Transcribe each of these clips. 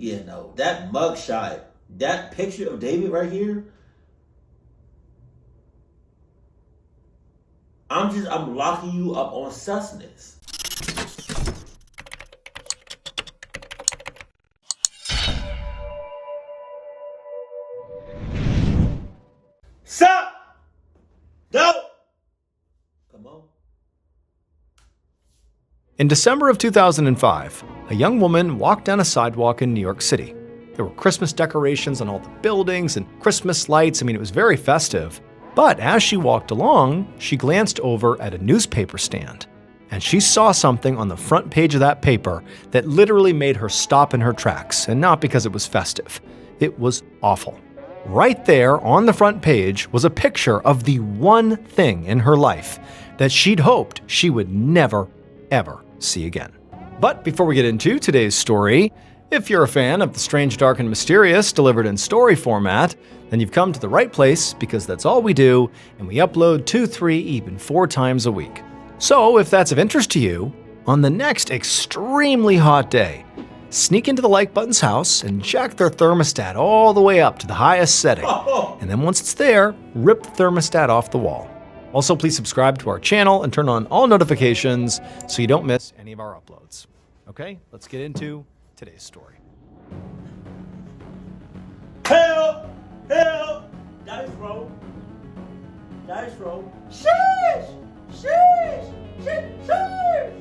Yeah, no, that mugshot, that picture of David right here, I'm locking you up on susness. Sup? No! Come on. In December of 2005, a young woman walked down a sidewalk in New York City. There were Christmas decorations on all the buildings and Christmas lights. It was very festive. But as she walked along, she glanced over at a newspaper stand, and she saw something on the front page of that paper that literally made her stop in her tracks, and not because it was festive. It was awful. Right there on the front page was a picture of the one thing in her life that she'd hoped she would never, ever see again. But before we get into today's story, if you're a fan of the strange, dark, and mysterious delivered in story format, then you've come to the right place, because that's all we do, and we upload 2, 3, even 4 times a week. So if that's of interest to you, on the next extremely hot day, sneak into the like button's house and jack their thermostat all the way up to the highest setting. And then once it's there, rip the thermostat off the wall. Also, please subscribe to our channel and turn on all notifications so you don't miss any of our uploads. Okay, let's get into today's story. Help! Help! Dice roll. Dice roll. Sheesh! Sheesh! Sheesh!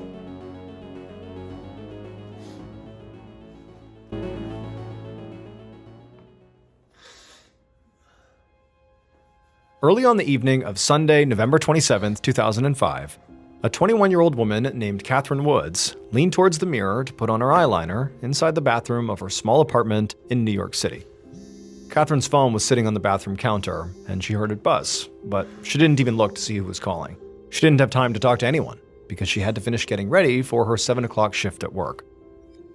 Early on the evening of Sunday, November 27th, 2005, a 21-year-old woman named Catherine Woods leaned towards the mirror to put on her eyeliner inside the bathroom of her small apartment in New York City. Catherine's phone was sitting on the bathroom counter, and she heard it buzz, but she didn't even look to see who was calling. She didn't have time to talk to anyone, because she had to finish getting ready for her 7 o'clock shift at work.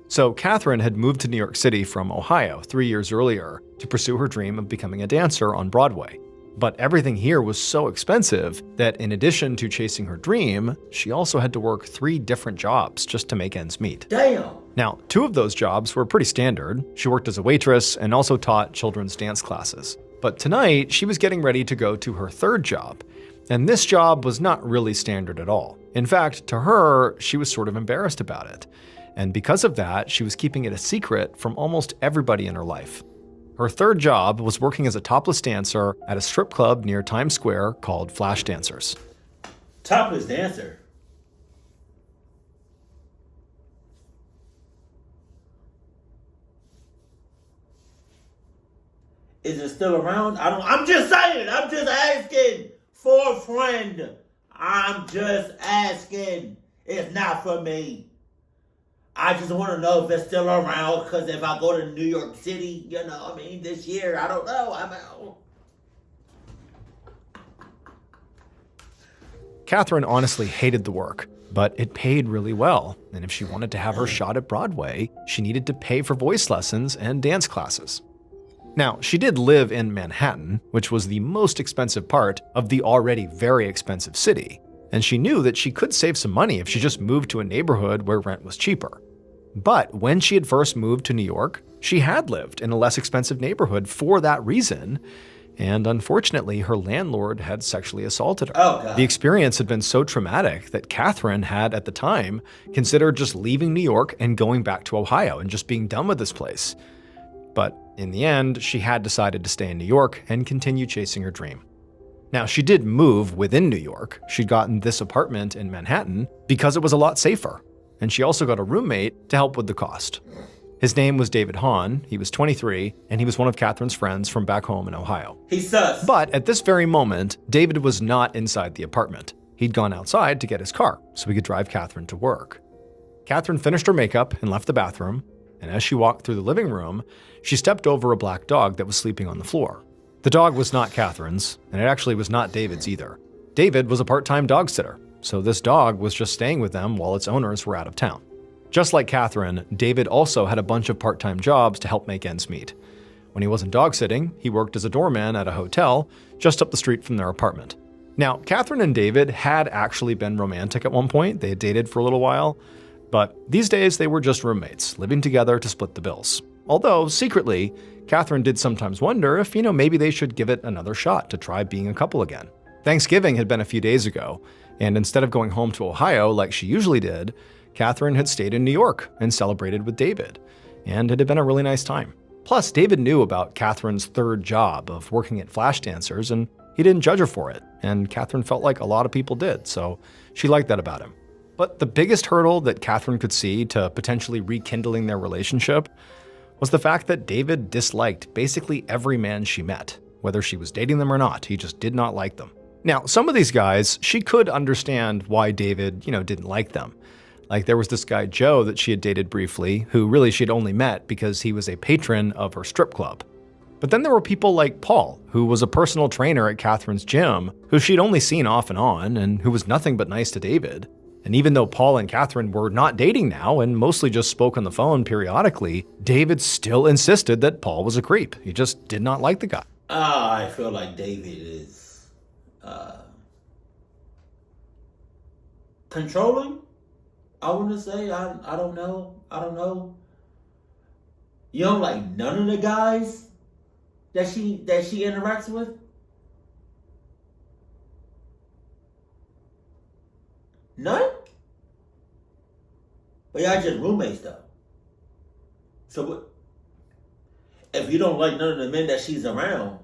So Catherine had moved to New York City from Ohio 3 years earlier to pursue her dream of becoming a dancer on Broadway. But everything here was so expensive that in addition to chasing her dream, she also had to work 3 different jobs just to make ends meet. Damn! Now, 2 of those jobs were pretty standard. She worked as a waitress and also taught children's dance classes. But tonight, she was getting ready to go to her 3rd job. And this job was not really standard at all. In fact, to her, she was sort of embarrassed about it. And because of that, she was keeping it a secret from almost everybody in her life. Her 3rd job was working as a topless dancer at a strip club near Times Square called Flash Dancers. Topless dancer. Is it still around? I'm just saying. I'm just asking for a friend. I'm just asking. It's not for me. I just want to know if it's still around, because if I go to New York City, this year, I don't know. I'm out. Catherine honestly hated the work, but it paid really well. And if she wanted to have her shot at Broadway, she needed to pay for voice lessons and dance classes. Now, she did live in Manhattan, which was the most expensive part of the already very expensive city. And she knew that she could save some money if she just moved to a neighborhood where rent was cheaper. But when she had first moved to New York, she had lived in a less expensive neighborhood for that reason. And unfortunately, her landlord had sexually assaulted her. Oh, God. The experience had been so traumatic that Catherine had, at the time, considered just leaving New York and going back to Ohio and just being done with this place. But in the end, she had decided to stay in New York and continue chasing her dream. Now, she did move within New York. She'd gotten this apartment in Manhattan because it was a lot safer. And she also got a roommate to help with the cost. His name was David Hahn. He was 23, and he was one of Catherine's friends from back home in Ohio. He's sus. But at this very moment, David was not inside the apartment. He'd gone outside to get his car so he could drive Catherine to work. Catherine finished her makeup and left the bathroom, and as she walked through the living room, she stepped over a black dog that was sleeping on the floor. The dog was not Catherine's, and it actually was not David's either. David was a part-time dog sitter, so this dog was just staying with them while its owners were out of town. Just like Catherine, David also had a bunch of part-time jobs to help make ends meet. When he wasn't dog sitting, he worked as a doorman at a hotel just up the street from their apartment. Now, Catherine and David had actually been romantic at one point. They had dated for a little while, but these days they were just roommates, living together to split the bills. Although, secretly, Catherine did sometimes wonder if, maybe they should give it another shot to try being a couple again. Thanksgiving had been a few days ago, and instead of going home to Ohio like she usually did, Catherine had stayed in New York and celebrated with David, and it had been a really nice time. Plus, David knew about Catherine's third job of working at Flash Dancers, and he didn't judge her for it, and Catherine felt like a lot of people did, so she liked that about him. But the biggest hurdle that Catherine could see to potentially rekindling their relationship was the fact that David disliked basically every man she met. Whether she was dating them or not, he just did not like them. Now, some of these guys, she could understand why David, didn't like them. Like there was this guy, Joe, that she had dated briefly, who really she had only met because he was a patron of her strip club. But then there were people like Paul, who was a personal trainer at Catherine's gym, who she'd only seen off and on, and who was nothing but nice to David. And even though Paul and Catherine were not dating now and mostly just spoke on the phone periodically, David still insisted that Paul was a creep. He just did not like the guy. I feel like David is controlling. I want to say I don't know. You don't like none of the guys that she interacts with. None? But y'all just roommates though. So what? If you don't like none of the men that she's around,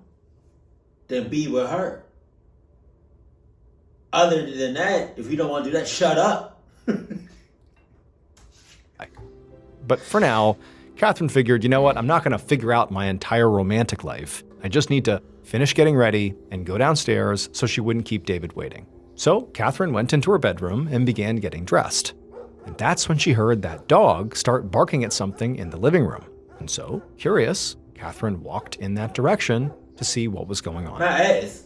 then be with her. Other than that, if you don't want to do that, shut up. But for now, Catherine figured, you know what, I'm not going to figure out my entire romantic life. I just need to finish getting ready and go downstairs so she wouldn't keep David waiting. So Catherine went into her bedroom and began getting dressed. And that's when she heard that dog start barking at something in the living room. And so, curious, Catherine walked in that direction to see what was going on. My ass.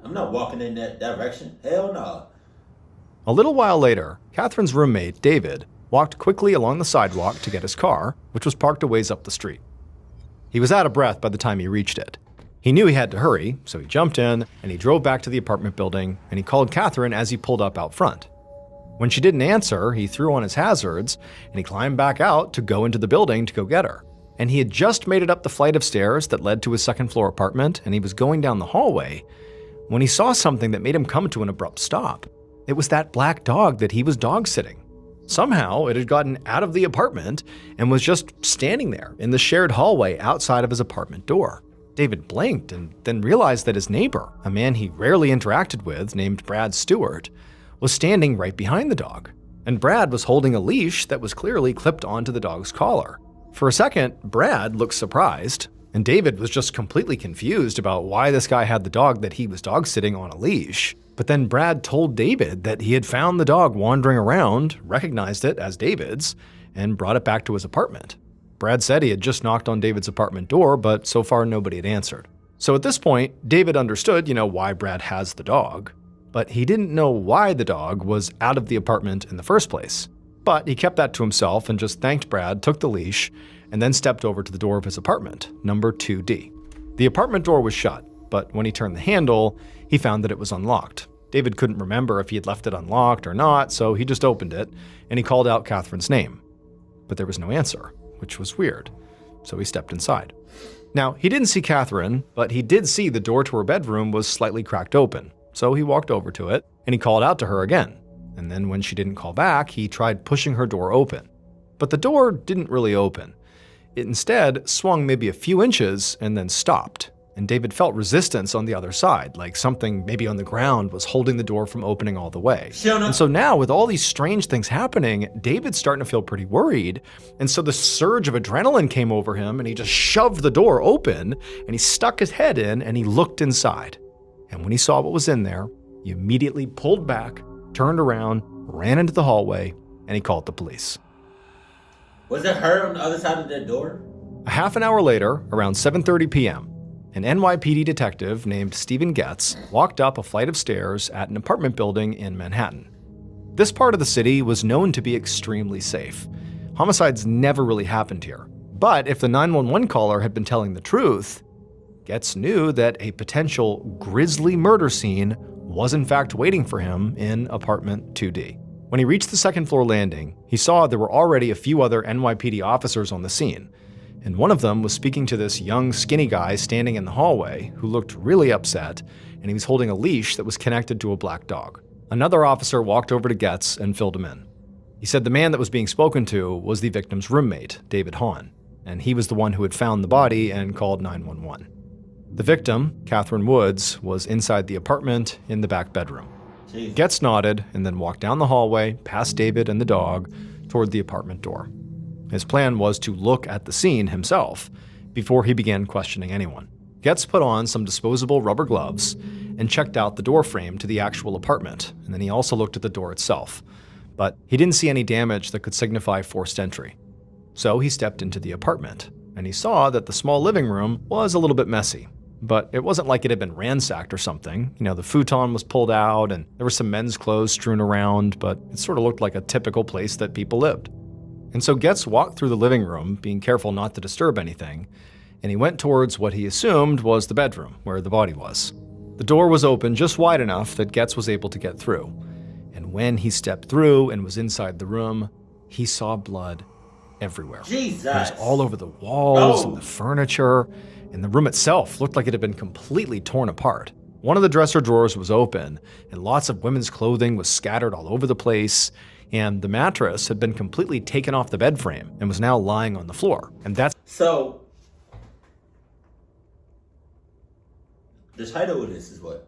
I'm not walking in that direction. Hell no. A little while later, Catherine's roommate, David, walked quickly along the sidewalk to get his car, which was parked a ways up the street. He was out of breath by the time he reached it. He knew he had to hurry, so he jumped in and he drove back to the apartment building and he called Catherine as he pulled up out front. When she didn't answer, he threw on his hazards and he climbed back out to go into the building to go get her. And he had just made it up the flight of stairs that led to his second floor apartment and he was going down the hallway when he saw something that made him come to an abrupt stop. It was that black dog that he was dog sitting. Somehow, it had gotten out of the apartment and was just standing there in the shared hallway outside of his apartment door. David blinked and then realized that his neighbor, a man he rarely interacted with named Brad Stewart, was standing right behind the dog. And Brad was holding a leash that was clearly clipped onto the dog's collar. For a second, Brad looked surprised, and David was just completely confused about why this guy had the dog that he was dog sitting on a leash. But then Brad told David that he had found the dog wandering around, recognized it as David's, and brought it back to his apartment. Brad said he had just knocked on David's apartment door, but so far nobody had answered. So at this point, David understood, why Brad has the dog, but he didn't know why the dog was out of the apartment in the first place. But he kept that to himself and just thanked Brad, took the leash, and then stepped over to the door of his apartment, number 2D. The apartment door was shut, but when he turned the handle, he found that it was unlocked. David couldn't remember if he had left it unlocked or not, so he just opened it, and he called out Catherine's name. But there was no answer, which was weird, so he stepped inside. Now, he didn't see Catherine, but he did see the door to her bedroom was slightly cracked open, so he walked over to it, and he called out to her again. And then when she didn't call back, he tried pushing her door open. But the door didn't really open. It instead swung maybe a few inches and then stopped. And David felt resistance on the other side, like something maybe on the ground was holding the door from opening all the way. And so now, with all these strange things happening, David's starting to feel pretty worried. And so the surge of adrenaline came over him, and he just shoved the door open, and he stuck his head in, and he looked inside. And when he saw what was in there, he immediately pulled back, turned around, ran into the hallway, and he called the police. Was it her on the other side of the door? A half an hour later, around 7:30 p.m., an NYPD detective named Stephen Getz walked up a flight of stairs at an apartment building in Manhattan. This part of the city was known to be extremely safe. Homicides never really happened here. But if the 911 caller had been telling the truth, Getz knew that a potential grisly murder scene was in fact waiting for him in apartment 2D. When he reached the second floor landing, he saw there were already a few other NYPD officers on the scene. and one of them was speaking to this young, skinny guy standing in the hallway who looked really upset, and he was holding a leash that was connected to a black dog. Another officer walked over to Getz and filled him in. He said the man that was being spoken to was the victim's roommate, David Hahn, and he was the one who had found the body and called 911. The victim, Catherine Woods, was inside the apartment in the back bedroom. Jeez. Getz nodded and then walked down the hallway, past David and the dog, toward the apartment door. His plan was to look at the scene himself before he began questioning anyone. Getz put on some disposable rubber gloves and checked out the door frame to the actual apartment, and then he also looked at the door itself. But he didn't see any damage that could signify forced entry. So he stepped into the apartment, and he saw that the small living room was a little bit messy. But it wasn't like it had been ransacked or something. The futon was pulled out, and there were some men's clothes strewn around, but it sort of looked like a typical place that people lived. And so Getz walked through the living room, being careful not to disturb anything, and he went towards what he assumed was the bedroom, where the body was. The door was open just wide enough that Getz was able to get through. And when he stepped through and was inside the room, he saw blood everywhere. Jesus! It was all over the walls and the furniture, and the room itself looked like it had been completely torn apart. One of the dresser drawers was open, and lots of women's clothing was scattered all over the place, and the mattress had been completely taken off the bed frame and was now lying on the floor. And that's... So, the title of this is what?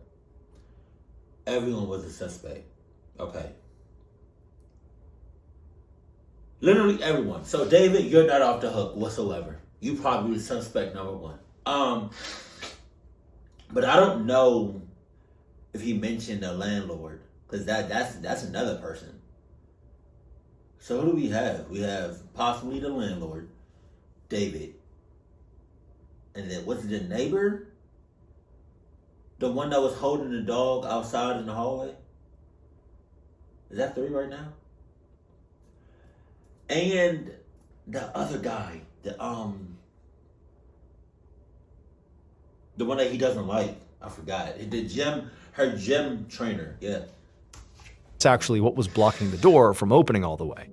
Everyone was a suspect. Okay. Literally everyone. So, David, you're not off the hook whatsoever. You probably the suspect number one. But I don't know if he mentioned the landlord, because that's another person. So who do we have? We have possibly the landlord, David. And then was it the neighbor? The one that was holding the dog outside in the hallway? Is that 3 right now? And the other guy, the one that he doesn't like, I forgot. Her gym trainer, yeah. It's actually what was blocking the door from opening all the way.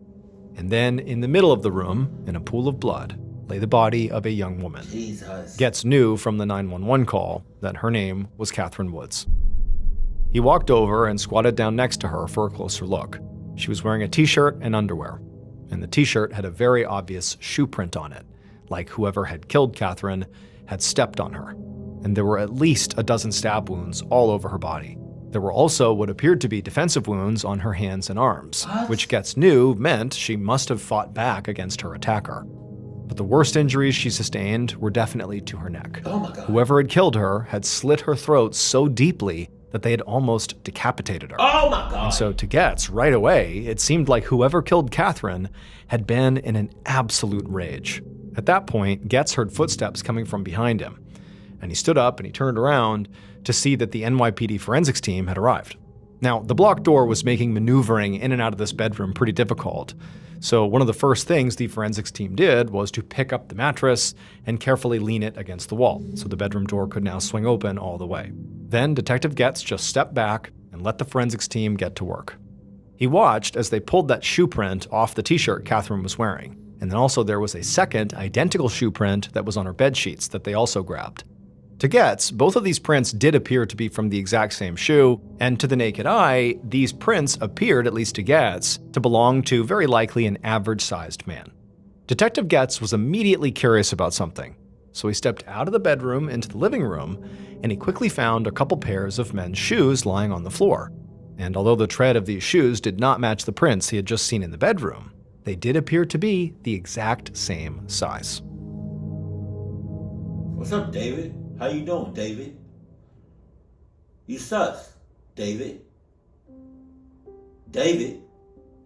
And then in the middle of the room, in a pool of blood, lay the body of a young woman. Jesus. Getz knew from the 911 call that her name was Catherine Woods. He walked over and squatted down next to her for a closer look. She was wearing a t-shirt and underwear, and the t-shirt had a very obvious shoe print on it, like whoever had killed Catherine had stepped on her. And there were at least a dozen stab wounds all over her body. There were also what appeared to be defensive wounds on her hands and arms, which Getz knew meant she must have fought back against her attacker. But the worst injuries she sustained were definitely to her neck. Oh my God. Whoever had killed her had slit her throat so deeply that they had almost decapitated her. Oh my God. And so to Getz, right away, it seemed like whoever killed Catherine had been in an absolute rage. At that point, Getz heard footsteps coming from behind him, and he stood up and he turned around to see that the NYPD forensics team had arrived. Now, the blocked door was making maneuvering in and out of this bedroom pretty difficult, so one of the first things the forensics team did was to pick up the mattress and carefully lean it against the wall, so the bedroom door could now swing open all the way. Then Detective Getz just stepped back and let the forensics team get to work. He watched as they pulled that shoe print off the t-shirt Catherine was wearing, and then also there was a second identical shoe print that was on her bed sheets that they also grabbed. To Getz, both of these prints did appear to be from the exact same shoe, and to the naked eye, these prints appeared, at least to Getz, to belong to very likely an average-sized man. Detective Getz was immediately curious about something, so he stepped out of the bedroom into the living room, and he quickly found a couple pairs of men's shoes lying on the floor. And although the tread of these shoes did not match the prints he had just seen in the bedroom, they did appear to be the exact same size. What's up, David? How you doing, David? You sus, David. David.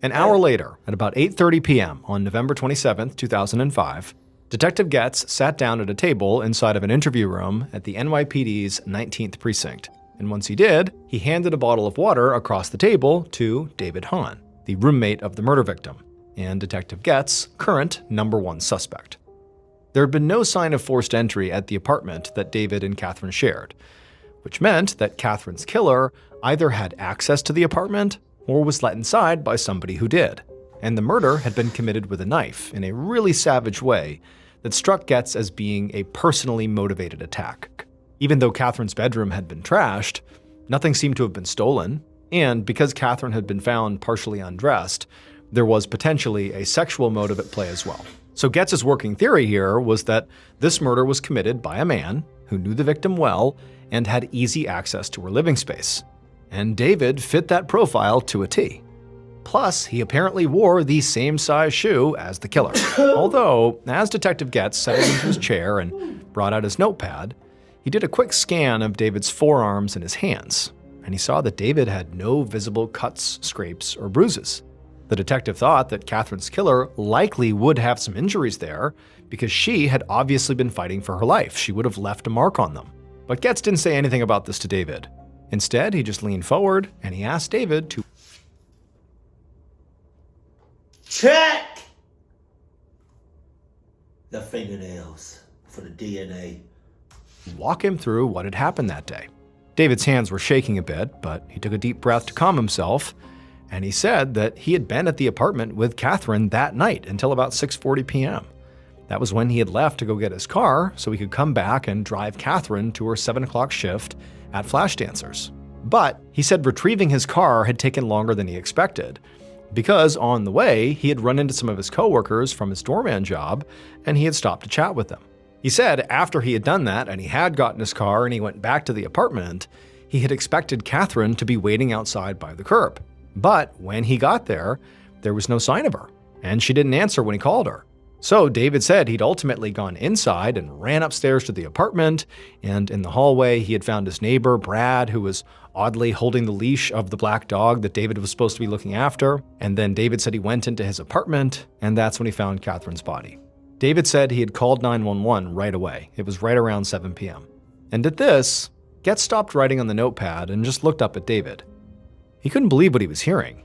An hour later, at about 8:30 p.m. on November 27, 2005, Detective Getz sat down at a table inside of an interview room at the NYPD's 19th Precinct. And once he did, he handed a bottle of water across the table to David Hahn, the roommate of the murder victim, and Detective Getz' current #1 suspect. There had been no sign of forced entry at the apartment that David and Catherine shared, which meant that Catherine's killer either had access to the apartment or was let inside by somebody who did. And the murder had been committed with a knife in a really savage way that struck Getz as being a personally motivated attack. Even though Catherine's bedroom had been trashed, nothing seemed to have been stolen, and because Catherine had been found partially undressed, there was potentially a sexual motive at play as well. So Getz's working theory here was that this murder was committed by a man who knew the victim well and had easy access to her living space. And David fit that profile to a T. Plus, he apparently wore the same size shoe as the killer. Although, as Detective Getz settled into his chair and brought out his notepad, he did a quick scan of David's forearms and his hands, and he saw that David had no visible cuts, scrapes, or bruises. The detective thought that Catherine's killer likely would have some injuries there because she had obviously been fighting for her life. She would have left a mark on them. But Getz didn't say anything about this to David. Instead, he just leaned forward and he asked David to check the fingernails for the DNA. Walk him through what had happened that day. David's hands were shaking a bit, but he took a deep breath to calm himself, and he said that he had been at the apartment with Catherine that night until about 6:40 p.m. That was when he had left to go get his car so he could come back and drive Catherine to her 7 o'clock shift at Flash Dancers. But he said retrieving his car had taken longer than he expected, because on the way, he had run into some of his coworkers from his doorman job, and he had stopped to chat with them. He said after he had done that and he had gotten his car and he went back to the apartment, he had expected Catherine to be waiting outside by the curb. But when he got there, there was no sign of her, and she didn't answer when he called her. So David said he'd ultimately gone inside and ran upstairs to the apartment, and in the hallway he had found his neighbor, Brad, who was oddly holding the leash of the black dog that David was supposed to be looking after. And then David said he went into his apartment, and that's when he found Catherine's body. David said he had called 911 right away. It was right around 7 p.m. And at this, Getz stopped writing on the notepad and just looked up at David. He couldn't believe what he was hearing.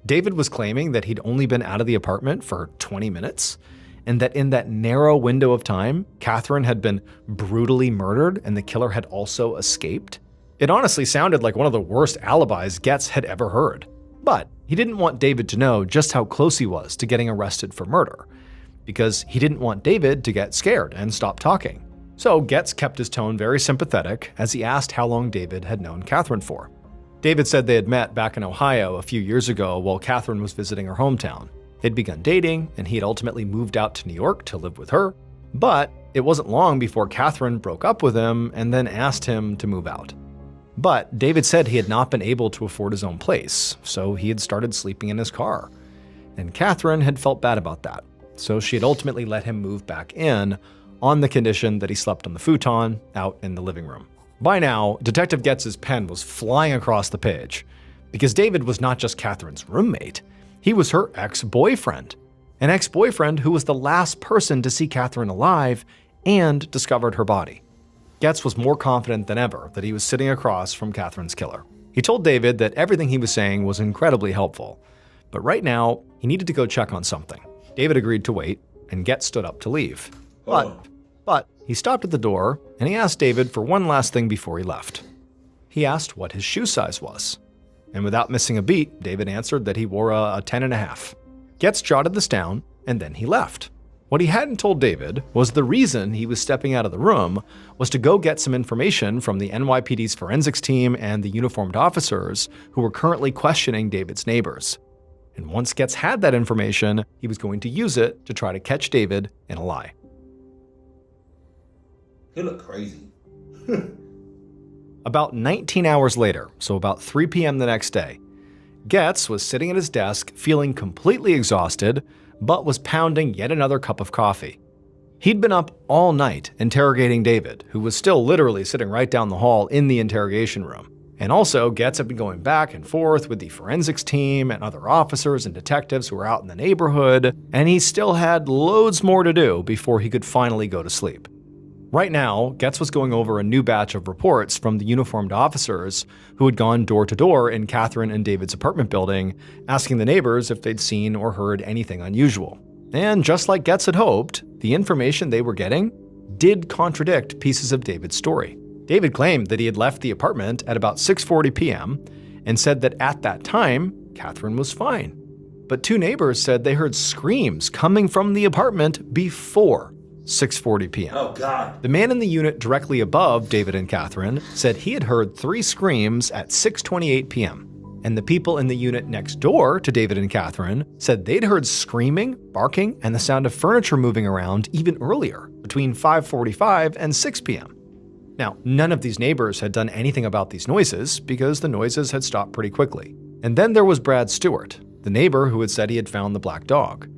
David was claiming that he'd only been out of the apartment for 20 minutes, and that in that narrow window of time, Catherine had been brutally murdered and the killer had also escaped. It honestly sounded like one of the worst alibis Getz had ever heard. But he didn't want David to know just how close he was to getting arrested for murder, because he didn't want David to get scared and stop talking. So Getz kept his tone very sympathetic as he asked how long David had known Catherine for. David said they had met back in Ohio a few years ago while Catherine was visiting her hometown. They'd begun dating, and he had ultimately moved out to New York to live with her. But it wasn't long before Catherine broke up with him and then asked him to move out. But David said he had not been able to afford his own place, so he had started sleeping in his car. And Catherine had felt bad about that, so she had ultimately let him move back in on the condition that he slept on the futon out in the living room. By now, Detective Getz's pen was flying across the page, because David was not just Catherine's roommate, he was her ex-boyfriend. An ex-boyfriend who was the last person to see Catherine alive and discovered her body. Getz was more confident than ever that he was sitting across from Catherine's killer. He told David that everything he was saying was incredibly helpful, but right now, he needed to go check on something. David agreed to wait, and Getz stood up to leave. But he stopped at the door, and he asked David for one last thing before he left. He asked what his shoe size was. And without missing a beat, David answered that he wore a 10.5. Getz jotted this down, and then he left. What he hadn't told David was the reason he was stepping out of the room was to go get some information from the NYPD's forensics team and the uniformed officers who were currently questioning David's neighbors. And once Getz had that information, he was going to use it to try to catch David in a lie. He looked crazy. About 19 hours later, so about 3 p.m. the next day, Getz was sitting at his desk feeling completely exhausted, but was pounding yet another cup of coffee. He'd been up all night interrogating David, who was still literally sitting right down the hall in the interrogation room. And also, Getz had been going back and forth with the forensics team and other officers and detectives who were out in the neighborhood, and he still had loads more to do before he could finally go to sleep. Right now, Getz was going over a new batch of reports from the uniformed officers who had gone door to door in Catherine and David's apartment building, asking the neighbors if they'd seen or heard anything unusual. And just like Getz had hoped, the information they were getting did contradict pieces of David's story. David claimed that he had left the apartment at about 6:40 p.m. and said that at that time, Catherine was fine. But two neighbors said they heard screams coming from the apartment before 6:40 p.m. Oh, God. The man in the unit directly above David and Catherine said he had heard 3 screams at 6:28 p.m. And the people in the unit next door to David and Catherine said they'd heard screaming, barking, and the sound of furniture moving around even earlier, between 5:45 and 6 p.m. Now, none of these neighbors had done anything about these noises because the noises had stopped pretty quickly. And then there was Brad Stewart, the neighbor who had said he had found the black dog.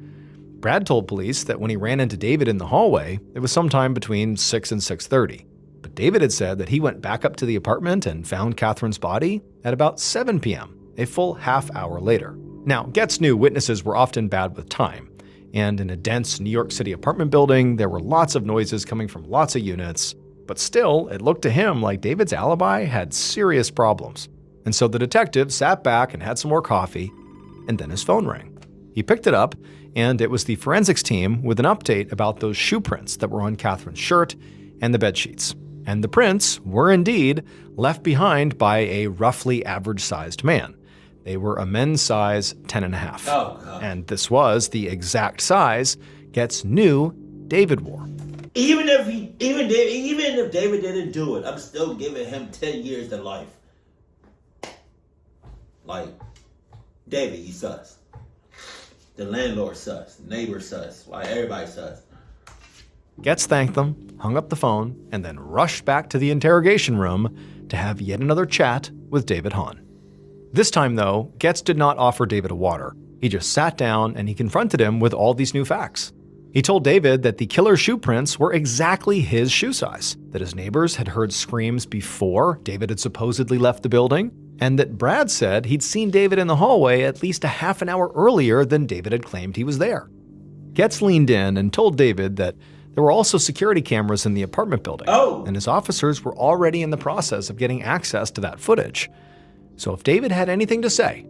Brad told police that when he ran into David in the hallway, it was sometime between 6 and 6:30. But David had said that he went back up to the apartment and found Catherine's body at about 7 p.m., a full half hour later. Now, Getz knew witnesses were often bad with time, and in a dense New York City apartment building, there were lots of noises coming from lots of units, but still, it looked to him like David's alibi had serious problems. And so the detective sat back and had some more coffee, and then his phone rang. He picked it up, and it was the forensics team with an update about those shoe prints that were on Catherine's shirt and the bedsheets. And the prints were indeed left behind by a roughly average-sized man. They were a men's size 10.5. Oh, God. And this was the exact size Getz knew David wore. Even if David didn't do it, I'm still giving him 10 years to life. Like, David, you sus. The landlord sus. The neighbor sus. Like, everybody sus. Getz thanked them, hung up the phone, and then rushed back to the interrogation room to have yet another chat with David Hahn. This time, though, Getz did not offer David a water. He just sat down and he confronted him with all these new facts. He told David that the killer's shoe prints were exactly his shoe size, that his neighbors had heard screams before David had supposedly left the building, and that Brad said he'd seen David in the hallway at least a half an hour earlier than David had claimed he was there. Getz leaned in and told David that there were also security cameras in the apartment building, and his officers were already in the process of getting access to that footage. So if David had anything to say,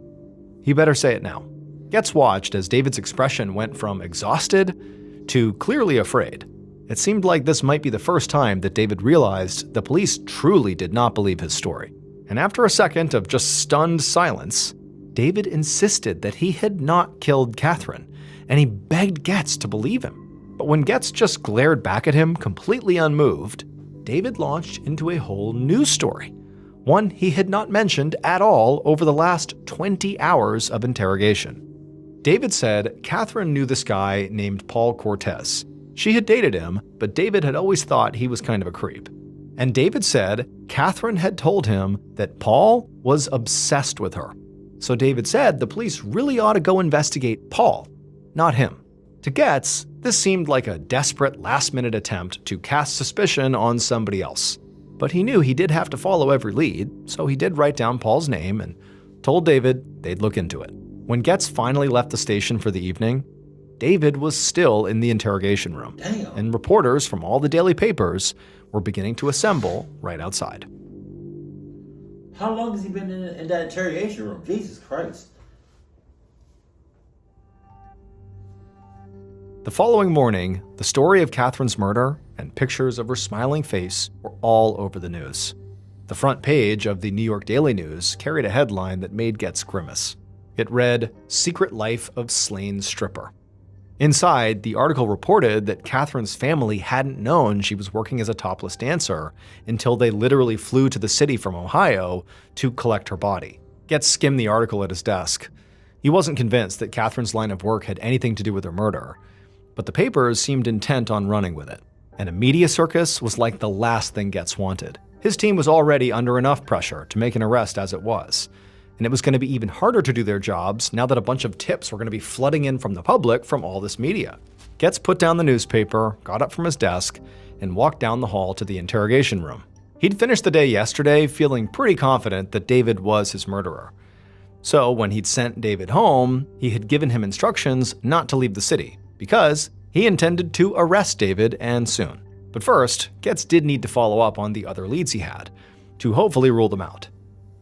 he better say it now. Getz watched as David's expression went from exhausted to clearly afraid. It seemed like this might be the first time that David realized the police truly did not believe his story. And after a second of just stunned silence, David insisted that he had not killed Catherine, and he begged Getz to believe him. But when Getz just glared back at him completely unmoved, David launched into a whole new story, one he had not mentioned at all over the last 20 hours of interrogation. David said Catherine knew this guy named Paul Cortez. She had dated him, but David had always thought he was kind of a creep. And David said Catherine had told him that Paul was obsessed with her. So David said the police really ought to go investigate Paul, not him. To Getz, this seemed like a desperate last-minute attempt to cast suspicion on somebody else. But he knew he did have to follow every lead, so he did write down Paul's name and told David they'd look into it. When Getz finally left the station for the evening, David was still in the interrogation room. Damn. And reporters from all the daily papers were beginning to assemble right outside. How long has he been in that interrogation room? Jesus Christ. The following morning, the story of Catherine's murder and pictures of her smiling face were all over the news. The front page of the New York Daily News carried a headline that made Getz grimace. It read, "Secret Life of Slain Stripper." Inside, the article reported that Catherine's family hadn't known she was working as a topless dancer until they literally flew to the city from Ohio to collect her body. Getz skimmed the article at his desk. He wasn't convinced that Catherine's line of work had anything to do with her murder, but the papers seemed intent on running with it. And a media circus was like the last thing Getz wanted. His team was already under enough pressure to make an arrest as it was. And it was going to be even harder to do their jobs now that a bunch of tips were going to be flooding in from the public from all this media. Getz put down the newspaper, got up from his desk, and walked down the hall to the interrogation room. He'd finished the day yesterday feeling pretty confident that David was his murderer. So when he'd sent David home, he had given him instructions not to leave the city, because he intended to arrest David and soon. But first, Getz did need to follow up on the other leads he had, to hopefully rule them out.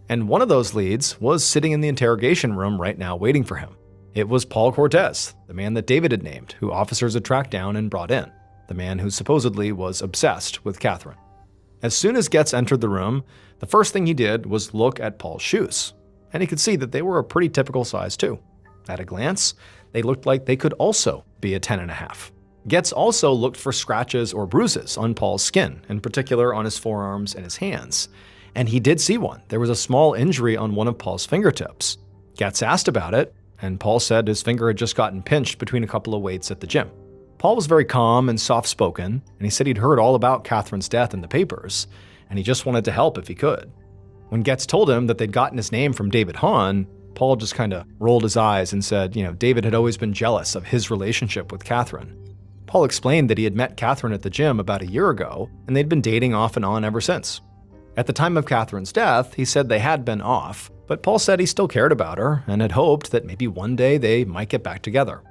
And one of those leads was sitting in the interrogation room right now waiting for him. It was Paul Cortez, the man that David had named, who officers had tracked down and brought in, the man who supposedly was obsessed with Catherine. As soon as Getz entered the room, the first thing he did was look at Paul's shoes, and he could see that they were a pretty typical size too. At a glance, they looked like they could also be a 10.5. Getz also looked for scratches or bruises on Paul's skin, in particular on his forearms and his hands. And he did see one. There was a small injury on one of Paul's fingertips. Getz asked about it, and Paul said his finger had just gotten pinched between a couple of weights at the gym. Paul was very calm and soft-spoken, and he said he'd heard all about Catherine's death in the papers, and he just wanted to help if he could. When Getz told him that they'd gotten his name from David Hahn, Paul just kind of rolled his eyes and said, David had always been jealous of his relationship with Catherine. Paul explained that he had met Catherine at the gym about a year ago, and they'd been dating off and on ever since. At the time of Catherine's death, he said they had been off, but Paul said he still cared about her and had hoped that maybe one day they might get back together.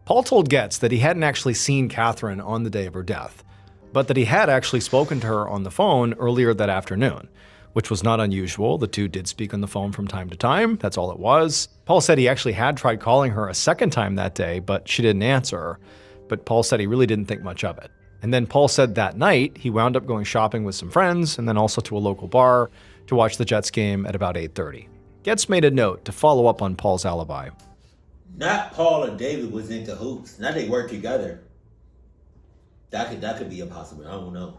Paul told Getz that he hadn't actually seen Catherine on the day of her death, but that he had actually spoken to her on the phone earlier that afternoon, which was not unusual. The two did speak on the phone from time to time. That's all it was. Paul said he actually had tried calling her a second time that day, but she didn't answer. But Paul said he really didn't think much of it. And then Paul said that night he wound up going shopping with some friends and then also to a local bar to watch the Jets game at about 8:30. Getz made a note to follow up on Paul's alibi. Not Paul and David was into hoops. Now they work together. That could be impossible. I don't know.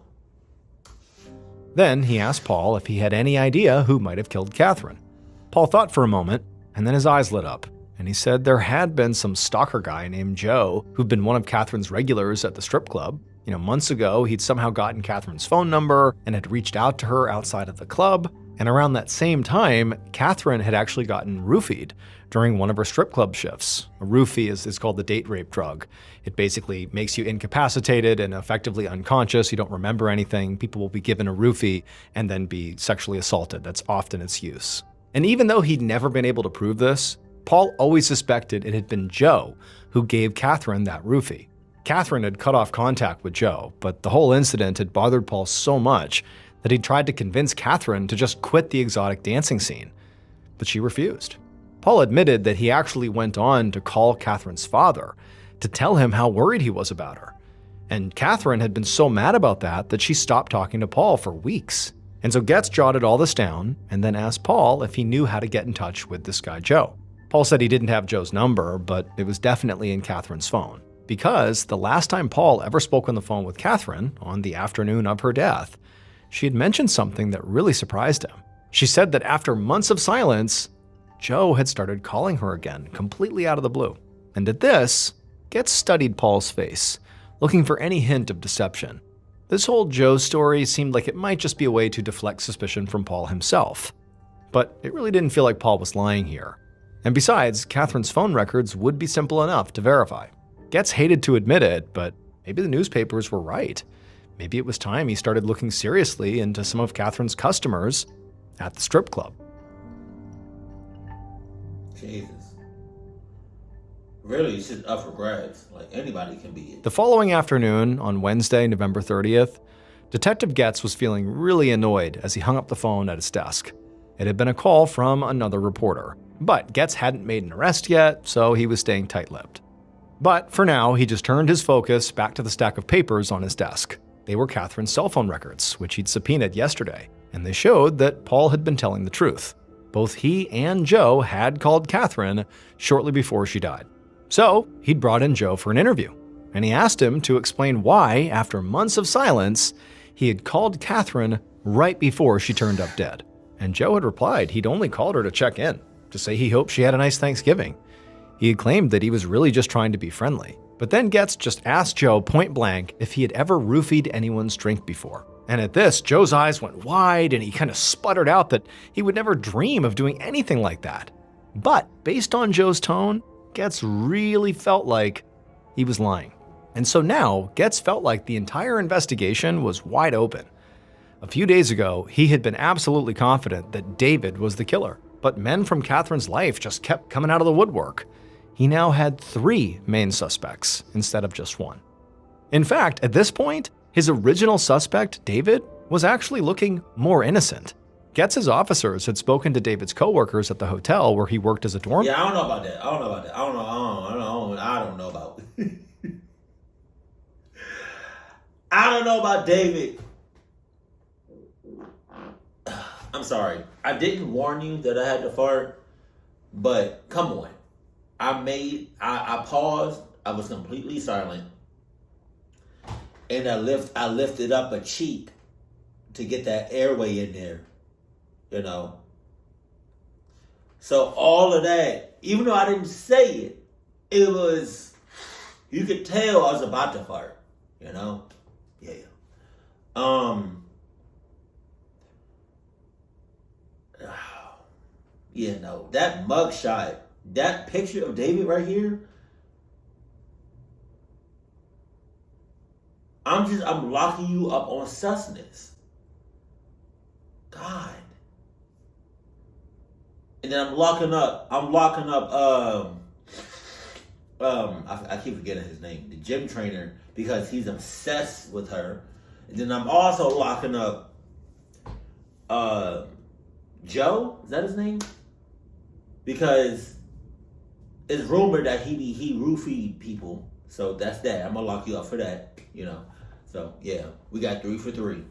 Then he asked Paul if he had any idea who might have killed Catherine. Paul thought for a moment, and then his eyes lit up, and he said there had been some stalker guy named Joe who'd been one of Catherine's regulars at the strip club. Months ago, he'd somehow gotten Catherine's phone number and had reached out to her outside of the club. And around that same time, Catherine had actually gotten roofied during one of her strip club shifts. A roofie is called the date rape drug. It basically makes you incapacitated and effectively unconscious. You don't remember anything. People will be given a roofie and then be sexually assaulted. That's often its use. And even though he'd never been able to prove this, Paul always suspected it had been Joe who gave Catherine that roofie. Catherine had cut off contact with Joe, but the whole incident had bothered Paul so much that he tried to convince Catherine to just quit the exotic dancing scene. But she refused. Paul admitted that he actually went on to call Catherine's father to tell him how worried he was about her. And Catherine had been so mad about that she stopped talking to Paul for weeks. And so Getz jotted all this down and then asked Paul if he knew how to get in touch with this guy Joe. Paul said he didn't have Joe's number, but it was definitely in Catherine's phone. Because the last time Paul ever spoke on the phone with Catherine, on the afternoon of her death, she had mentioned something that really surprised him. She said that after months of silence, Joe had started calling her again, completely out of the blue. And at this, Getz studied Paul's face, looking for any hint of deception. This whole Joe story seemed like it might just be a way to deflect suspicion from Paul himself. But it really didn't feel like Paul was lying here. And besides, Catherine's phone records would be simple enough to verify. Getz hated to admit it, but maybe the newspapers were right. Maybe it was time he started looking seriously into some of Catherine's customers at the strip club. Jesus. Really, it's just up for grabs. Like, anybody can be it. The following afternoon, on Wednesday, November 30th, Detective Getz was feeling really annoyed as he hung up the phone at his desk. It had been a call from another reporter, but Getz hadn't made an arrest yet, so he was staying tight-lipped. But for now, he just turned his focus back to the stack of papers on his desk. They were Catherine's cell phone records, which he'd subpoenaed yesterday, and they showed that Paul had been telling the truth. Both he and Joe had called Catherine shortly before she died. So he'd brought in Joe for an interview, and he asked him to explain why, after months of silence, he had called Catherine right before she turned up dead. And Joe had replied he'd only called her to check in, to say he hoped she had a nice Thanksgiving. He had claimed that he was really just trying to be friendly. But then Getz just asked Joe point blank if he had ever roofied anyone's drink before. And at this, Joe's eyes went wide and he kind of sputtered out that he would never dream of doing anything like that. But based on Joe's tone, Getz really felt like he was lying. And so now, Getz felt like the entire investigation was wide open. A few days ago, he had been absolutely confident that David was the killer. But men from Catherine's life just kept coming out of the woodwork. He now had 3 main suspects instead of just 1. In fact, at this point, his original suspect, David, was actually looking more innocent. Getz's officers had spoken to David's coworkers at the hotel where he worked as a dorm. Yeah, I don't know about that. I don't know about I don't know about David. I'm sorry. I didn't warn you that I had to fart, but come on. I paused. I was completely silent. And I lifted up a cheek to get that airway in there, you know. So all of that, even though I didn't say it, it was, you could tell I was about to fart, you know? Yeah. Yeah, no, that mugshot, that picture of David right here, I'm locking you up on susness. God. And then I'm locking up, I keep forgetting his name, the gym trainer, because he's obsessed with her. And then I'm also locking up, Joe, is that his name? Because it's rumored that he roofied people. So that's that. I'm gonna lock you up for that, you know. So yeah, we got 3 for 3.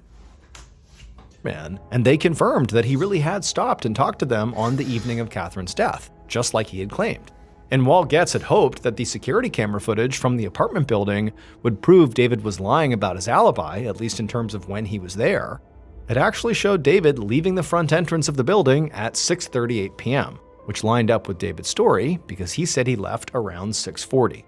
Man, and they confirmed that he really had stopped and talked to them on the evening of Catherine's death, just like he had claimed. And while Getz had hoped that the security camera footage from the apartment building would prove David was lying about his alibi, at least in terms of when he was there, it actually showed David leaving the front entrance of the building at 6:38 p.m., which lined up with David's story because he said he left around 6:40.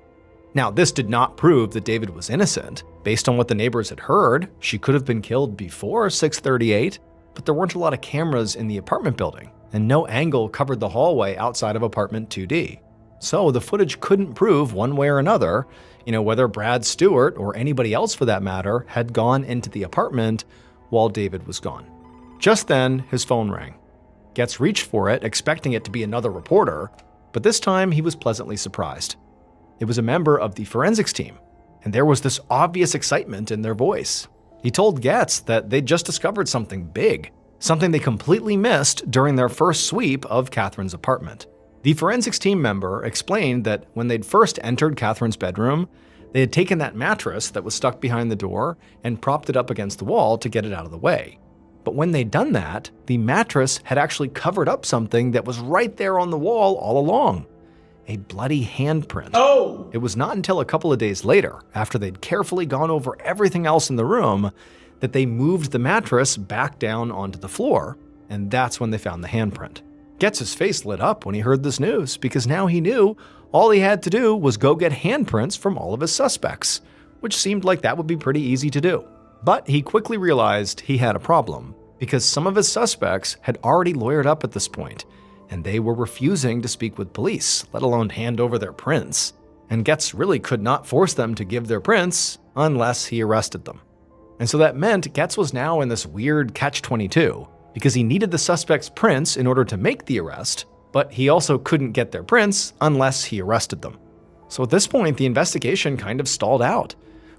Now, this did not prove that David was innocent. Based on what the neighbors had heard, she could have been killed before 6:38, but there weren't a lot of cameras in the apartment building, and no angle covered the hallway outside of apartment 2D. So the footage couldn't prove one way or another, whether Brad Stewart, or anybody else for that matter, had gone into the apartment while David was gone. Just then, his phone rang. Getz reached for it, expecting it to be another reporter, but this time he was pleasantly surprised. It was a member of the forensics team, and there was this obvious excitement in their voice. He told Getz that they'd just discovered something big, something they completely missed during their first sweep of Catherine's apartment. The forensics team member explained that when they'd first entered Catherine's bedroom, they had taken that mattress that was stuck behind the door and propped it up against the wall to get it out of the way. But when they'd done that, the mattress had actually covered up something that was right there on the wall all along. A bloody handprint. Oh! It was not until a couple of days later, after they'd carefully gone over everything else in the room, that they moved the mattress back down onto the floor, and that's when they found the handprint. Getz's face lit up when he heard this news, because now he knew all he had to do was go get handprints from all of his suspects, which seemed like that would be pretty easy to do. But he quickly realized he had a problem, because some of his suspects had already lawyered up at this point, and they were refusing to speak with police, let alone hand over their prints. And Getz really could not force them to give their prints unless he arrested them. And so that meant Getz was now in this weird catch-22, because he needed the suspects' prints in order to make the arrest, but he also couldn't get their prints unless he arrested them. So at this point, the investigation kind of stalled out.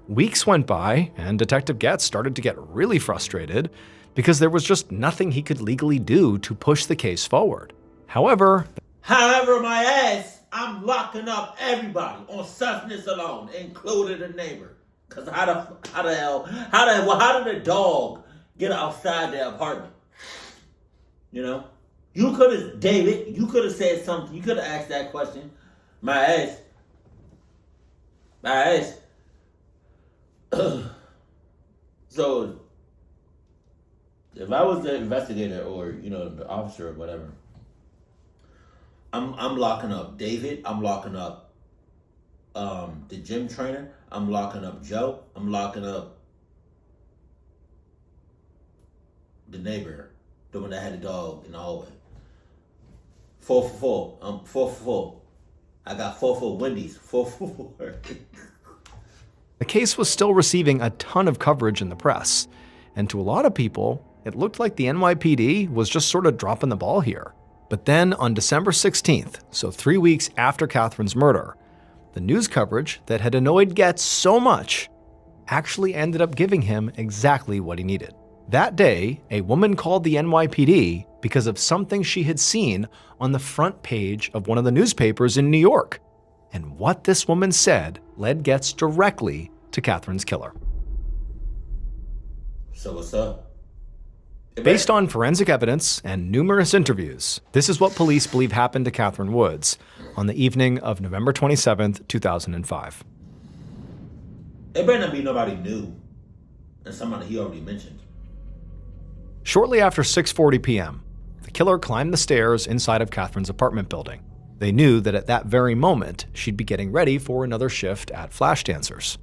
Weeks went by, and Detective Getz started to get really frustrated because there was just nothing he could legally do to push the case forward. However, my ass, I'm locking up everybody on susness alone, including the neighbor. Cause how did the dog get outside the apartment? You could have, David, you could have said something. You could have asked that question. My ass. So, if I was the investigator or, the officer or whatever, I'm locking up David. I'm locking up the gym trainer. I'm locking up Joe. I'm locking up the neighbor, the one that had the dog in the hallway. 4 for 4. 4 for 4. I got 4 for Wendy's. 4 for 4. the case was still receiving a ton of coverage in the press, and to a lot of people, it looked like the NYPD was just sort of dropping the ball here. But then on December 16th, so 3 weeks after Catherine's murder, the news coverage that had annoyed Getz so much actually ended up giving him exactly what he needed. That day, a woman called the NYPD because of something she had seen on the front page of one of the newspapers in New York. And what this woman said led Getz directly to Catherine's killer. So what's up? Based on forensic evidence and numerous interviews, this is what police believe happened to Catherine Woods on the evening of November 27th, 2005. It better not be nobody new. And somebody he already mentioned. Shortly after 6:40 p.m., the killer climbed the stairs inside of Catherine's apartment building. They knew that at that very moment, she'd be getting ready for another shift at Flash Dancers.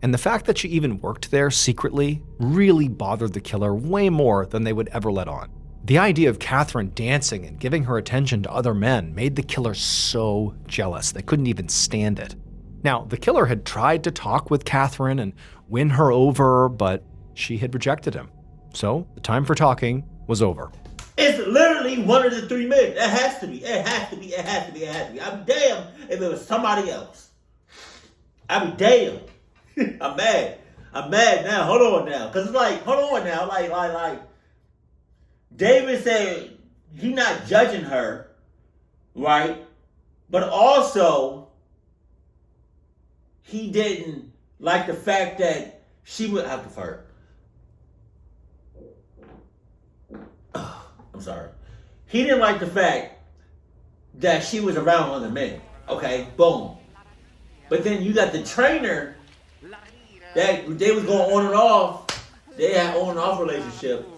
And the fact that she even worked there secretly really bothered the killer way more than they would ever let on. The idea of Catherine dancing and giving her attention to other men made the killer so jealous they couldn't even stand it. Now, the killer had tried to talk with Catherine and win her over, but she had rejected him. So the time for talking was over. It's literally one of the three men. It has to be. It has to be. It has to be. It has to be. I'm damn if it was somebody else. I'd be damn. I'm mad. I'm mad now. Hold on now. Because it's like, hold on now. Like, David said he's not judging her, right? But also, he didn't like the fact that she would have to flirt. I'm sorry. He didn't like the fact that she was around other men. Okay, boom. But then you got the trainer that they was going on and off. They had on and off relationship.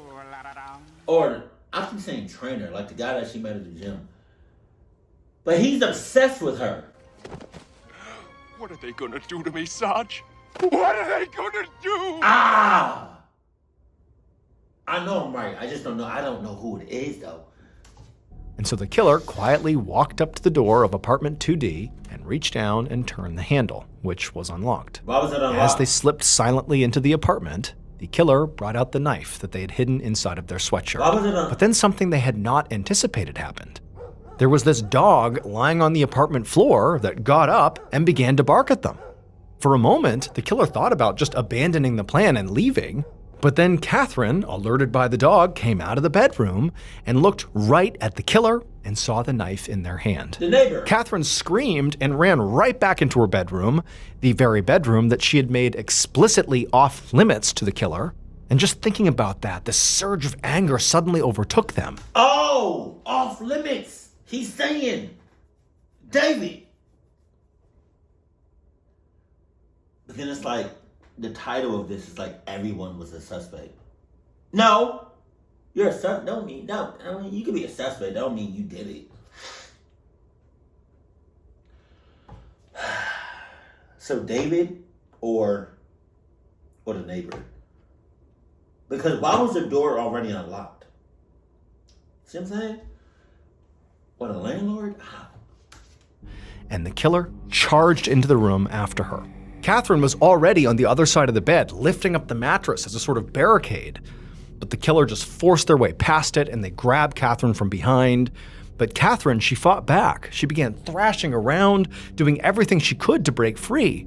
Or, I keep saying trainer, like the guy that she met at the gym. But he's obsessed with her. What are they gonna do to me, Sarge? What are they gonna do? Ah! I know I'm right. I just don't know. I don't know who it is, though. And so the killer quietly walked up to the door of apartment 2D and reached down and turned the handle, which was unlocked. Why was it unlocked? As they slipped silently into the apartment, the killer brought out the knife that they had hidden inside of their sweatshirt. Why was it unlocked? But then something they had not anticipated happened. There was this dog lying on the apartment floor that got up and began to bark at them. For a moment, the killer thought about just abandoning the plan and leaving. But then Catherine, alerted by the dog, came out of the bedroom and looked right at the killer and saw the knife in their hand. The neighbor. Catherine screamed and ran right back into her bedroom, the very bedroom that she had made explicitly off limits to the killer. And just thinking about that, the surge of anger suddenly overtook them. Oh, off limits. He's saying, David. But then it's like, the title of this is like everyone was a suspect. No, you're a suspect. Don't mean no. I mean you can be a suspect. Don't mean you did it. So David or the neighbor? Because why was the door already unlocked? See what I'm saying? Or the landlord? And the killer charged into the room after her. Catherine was already on the other side of the bed, lifting up the mattress as a sort of barricade. But the killer just forced their way past it and they grabbed Catherine from behind. But Catherine, she fought back. She began thrashing around, doing everything she could to break free.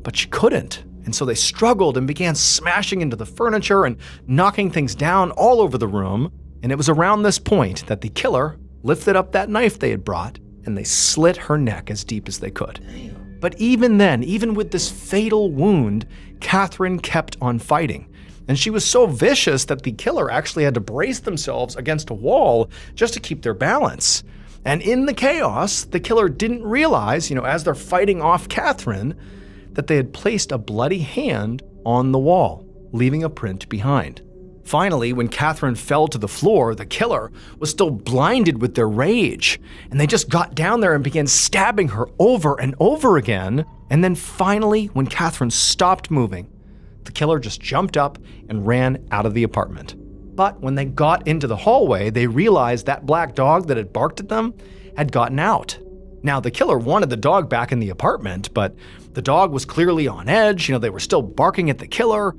But she couldn't. And so they struggled and began smashing into the furniture and knocking things down all over the room. And it was around this point that the killer lifted up that knife they had brought and they slit her neck as deep as they could. Damn. But even then, even with this fatal wound, Catherine kept on fighting. And she was so vicious that the killer actually had to brace themselves against a wall just to keep their balance. And in the chaos, the killer didn't realize, as they're fighting off Catherine, that they had placed a bloody hand on the wall, leaving a print behind. Finally, when Catherine fell to the floor, the killer was still blinded with their rage, and they just got down there and began stabbing her over and over again. And then finally, when Catherine stopped moving, the killer just jumped up and ran out of the apartment. But when they got into the hallway, they realized that black dog that had barked at them had gotten out. Now, the killer wanted the dog back in the apartment, but the dog was clearly on edge. They were still barking at the killer.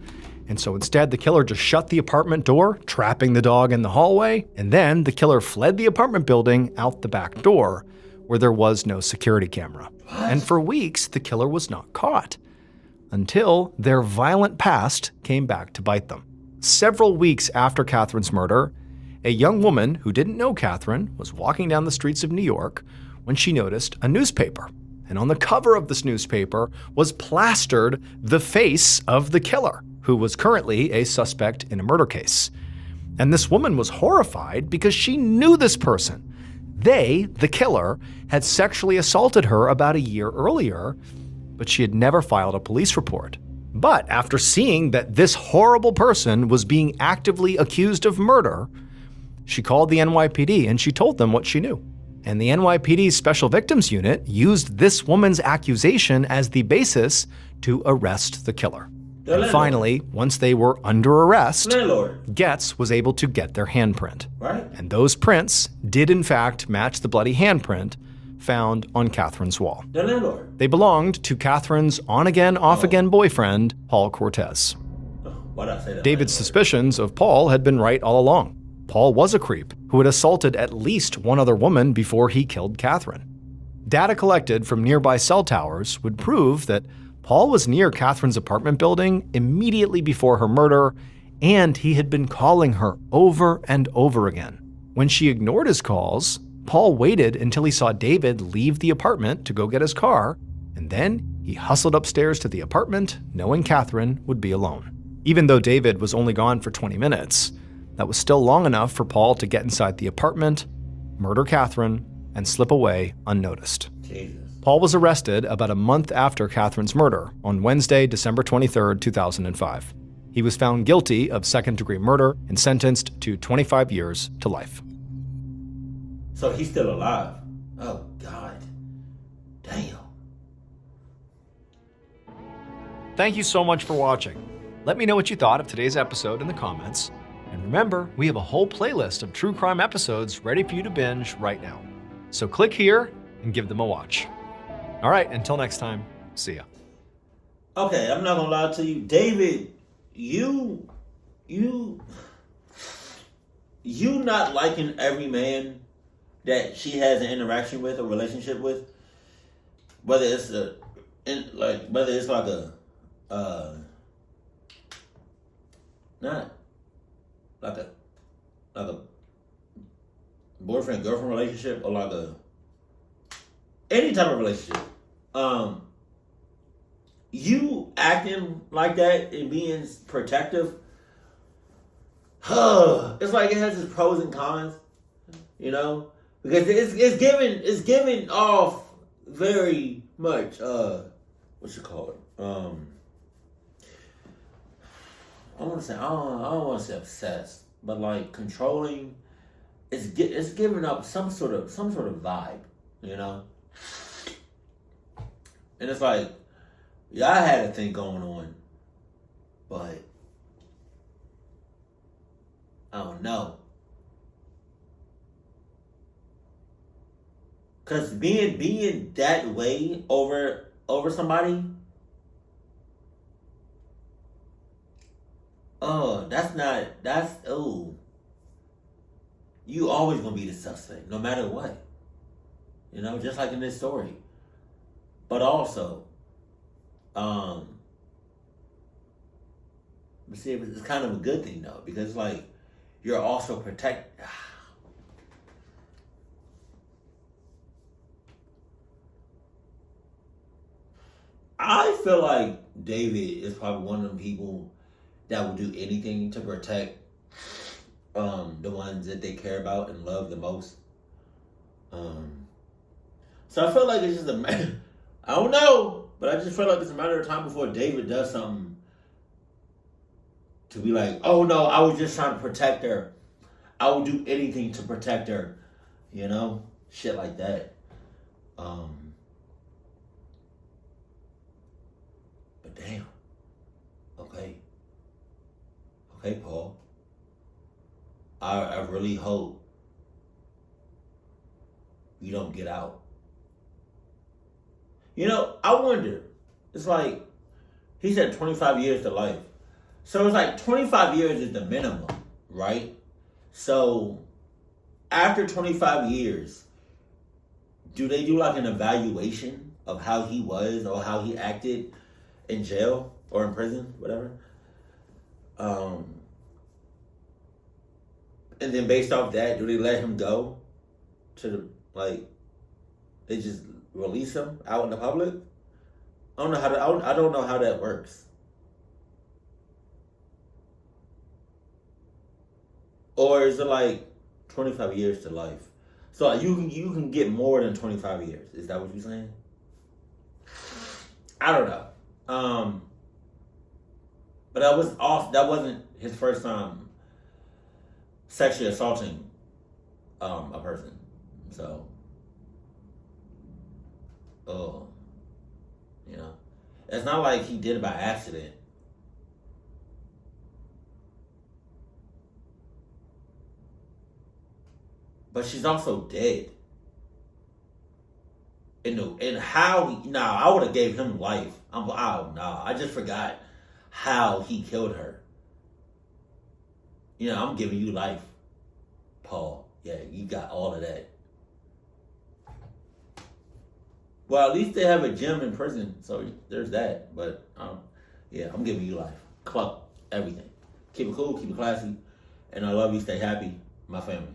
And so instead, the killer just shut the apartment door, trapping the dog in the hallway. And then the killer fled the apartment building out the back door, where there was no security camera. And for weeks, the killer was not caught, until their violent past came back to bite them. Several weeks after Catherine's murder, a young woman who didn't know Catherine was walking down the streets of New York when she noticed a newspaper. And on the cover of this newspaper was plastered the face of the killer, who was currently a suspect in a murder case. And this woman was horrified because she knew this person. They, the killer, had sexually assaulted her about a year earlier, but she had never filed a police report. But after seeing that this horrible person was being actively accused of murder, she called the NYPD and she told them what she knew. And the NYPD's Special Victims Unit used this woman's accusation as the basis to arrest the killer. And finally, once they were under arrest, Getz was able to get their handprint. Right. And those prints did in fact match the bloody handprint found on Catherine's wall. The landlord. They belonged to Catherine's on-again, off-again boyfriend, Paul Cortez. Why did I say that? David's suspicions of Paul had been right all along. Paul was a creep who had assaulted at least one other woman before he killed Catherine. Data collected from nearby cell towers would prove that Paul was near Catherine's apartment building immediately before her murder, and he had been calling her over and over again. When she ignored his calls, Paul waited until he saw David leave the apartment to go get his car, and then he hustled upstairs to the apartment, knowing Catherine would be alone. Even though David was only gone for 20 minutes, that was still long enough for Paul to get inside the apartment, murder Catherine, and slip away unnoticed. Jesus. Paul was arrested about a month after Catherine's murder on Wednesday, December 23, 2005. He was found guilty of second-degree murder and sentenced to 25 years to life. So he's still alive. Oh, God. Damn. Thank you so much for watching. Let me know what you thought of today's episode in the comments. And remember, we have a whole playlist of true crime episodes ready for you to binge right now. So click here and give them a watch. All right, until next time, see ya. Okay, I'm not gonna lie to you. David, you not liking every man that she has an interaction with or relationship with, whether it's not like a boyfriend girlfriend relationship or like any type of relationship. You acting like that and being protective, it's like it has its pros and cons, you know, because it's giving off very much what you call it. I don't want to say obsessed, but like controlling. It's giving up some sort of vibe, you know. And it's like, yeah, I had a thing going on, but I don't know. Cause being that way over somebody, you always gonna be the suspect, no matter what. You know, just like in this story. But also, but see, it's kind of a good thing though, because like you're also I feel like David is probably one of them people that will do anything to protect the ones that they care about and love the most. So I feel like it's just a matter. I don't know, but I just feel like it's a matter of time before David does something to be like, oh no, I was just trying to protect her. I would do anything to protect her. You know? Shit like that. But damn. Okay, Paul. I really hope you don't get out. You know, I wonder, it's like, he said 25 years to life. So it's like 25 years is the minimum, right? So after 25 years, do they do like an evaluation of how he was or how he acted in jail or in prison, whatever? And then based off that, do they let him go to the, like, they just release him out in the public? I don't know how that works. Or is it like 25 years to life? So you can get more than 25 years. Is that what you're saying? I don't know. But that was off. That wasn't his first time sexually assaulting a person. So, you know, it's not like he did it by accident. But she's also dead. And how he, I would have gave him life. I just forgot how he killed her. You know, I'm giving you life, Paul. Yeah, you got all of that. Well, at least they have a gym in prison, so there's that. But yeah, I'm giving you life, club, everything. Keep it cool, keep it classy, and I love you. Stay happy, my family.